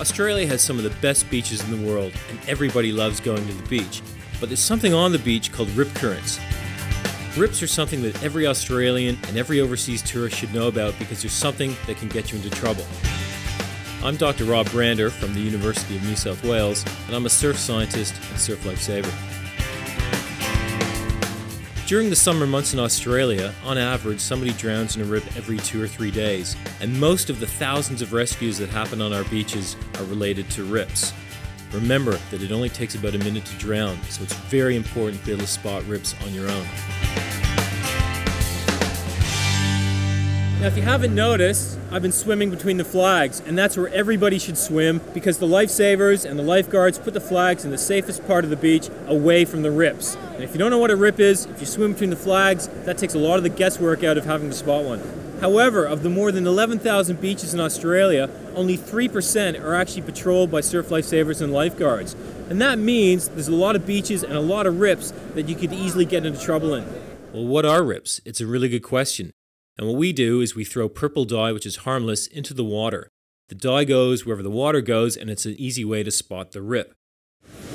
Australia has some of the best beaches in the world, and everybody loves going to the beach. But there's something on the beach called rip currents. Rips are something that every Australian and every overseas tourist should know about because there's something that can get you into trouble. I'm Dr. Rob Brander from the University of New South Wales, and I'm a surf scientist and surf lifesaver. During the summer months in Australia, on average, somebody drowns in a rip every 2 or 3 days, and most of the thousands of rescues that happen on our beaches are related to rips. Remember that it only takes about a minute to drown, so it's very important to be able to spot rips on your own. Now, if you haven't noticed, I've been swimming between the flags, and that's where everybody should swim because the lifesavers and the lifeguards put the flags in the safest part of the beach away from the rips. And if you don't know what a rip is, if you swim between the flags, that takes a lot of the guesswork out of having to spot one. However, of the more than 11,000 beaches in Australia, only 3% are actually patrolled by surf lifesavers and lifeguards. And that means there's a lot of beaches and a lot of rips that you could easily get into trouble in. Well, what are rips? It's a really good question. And what we do is we throw purple dye, which is harmless, into the water. The dye goes wherever the water goes, and it's an easy way to spot the rip.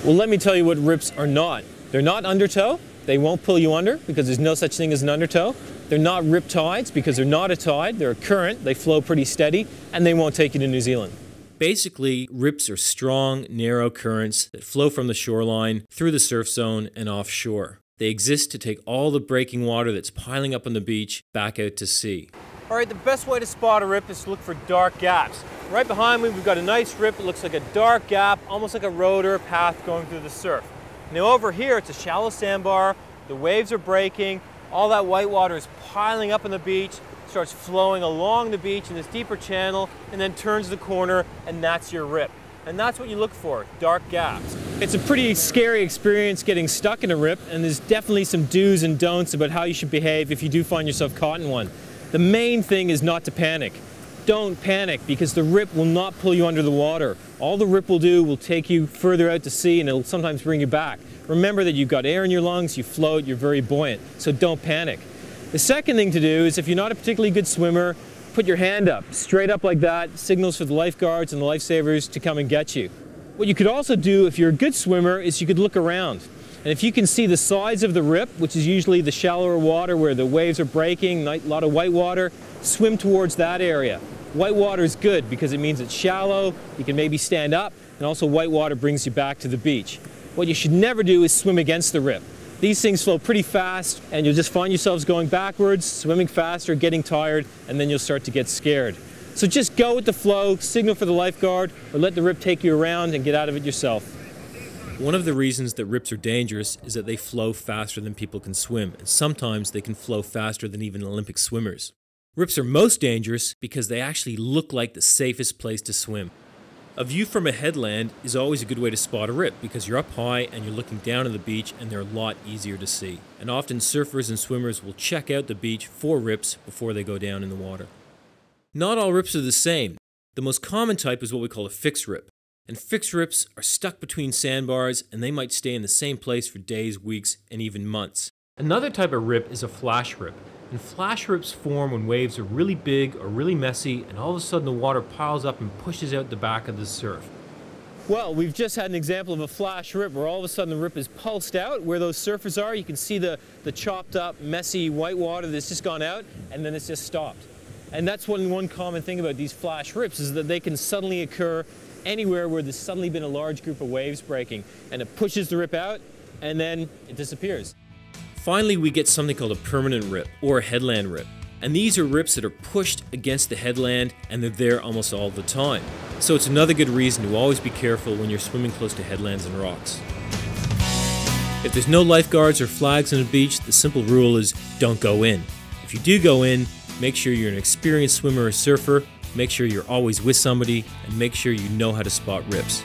Well, let me tell you what rips are not. They're not undertow. They won't pull you under because there's no such thing as an undertow. They're not rip tides because they're not a tide. They're a current. They flow pretty steady, and they won't take you to New Zealand. Basically, rips are strong, narrow currents that flow from the shoreline through the surf zone and offshore. They exist to take all the breaking water that's piling up on the beach back out to sea. All right, the best way to spot a rip is to look for dark gaps. Right behind me, we've got a nice rip. It looks like a dark gap, almost like a road or a path going through the surf. Now over here, it's a shallow sandbar. The waves are breaking. All that white water is piling up on the beach, starts flowing along the beach in this deeper channel, and then turns the corner, and that's your rip. And that's what you look for, dark gaps. It's a pretty scary experience getting stuck in a rip, and there's definitely some do's and don'ts about how you should behave if you do find yourself caught in one. The main thing is not to panic. Don't panic because the rip will not pull you under the water. All the rip will do will take you further out to sea and it'll sometimes bring you back. Remember that you've got air in your lungs, you float, you're very buoyant, so don't panic. The second thing to do is if you're not a particularly good swimmer, put your hand up, straight up like that, signals for the lifeguards and the lifesavers to come and get you. What you could also do if you're a good swimmer is you could look around. And if you can see the sides of the rip, which is usually the shallower water where the waves are breaking, a lot of white water, swim towards that area. White water is good because it means it's shallow, you can maybe stand up, and also white water brings you back to the beach. What you should never do is swim against the rip. These things flow pretty fast and you'll just find yourselves going backwards, swimming faster, getting tired, and then you'll start to get scared. So just go with the flow, signal for the lifeguard, or let the rip take you around and get out of it yourself. One of the reasons that rips are dangerous is that they flow faster than people can swim, and sometimes they can flow faster than even Olympic swimmers. Rips are most dangerous because they actually look like the safest place to swim. A view from a headland is always a good way to spot a rip because you're up high and you're looking down on the beach and they're a lot easier to see. And often surfers and swimmers will check out the beach for rips before they go down in the water. Not all rips are the same. The most common type is what we call a fixed rip. And fixed rips are stuck between sandbars and they might stay in the same place for days, weeks, and even months. Another type of rip is a flash rip. And flash rips form when waves are really big or really messy and all of a sudden the water piles up and pushes out the back of the surf. Well, we've just had an example of a flash rip where all of a sudden the rip is pulsed out. Where those surfers are, you can see the chopped up, messy white water that's just gone out and then it's just stopped. And that's one common thing about these flash rips is that they can suddenly occur anywhere where there's suddenly been a large group of waves breaking and it pushes the rip out and then it disappears. Finally, we get something called a permanent rip or a headland rip. And these are rips that are pushed against the headland and they're there almost all the time. So it's another good reason to always be careful when you're swimming close to headlands and rocks. If there's no lifeguards or flags on the beach, the simple rule is don't go in. If you do go in, make sure you're an experienced swimmer or surfer, make sure you're always with somebody, and make sure you know how to spot rips.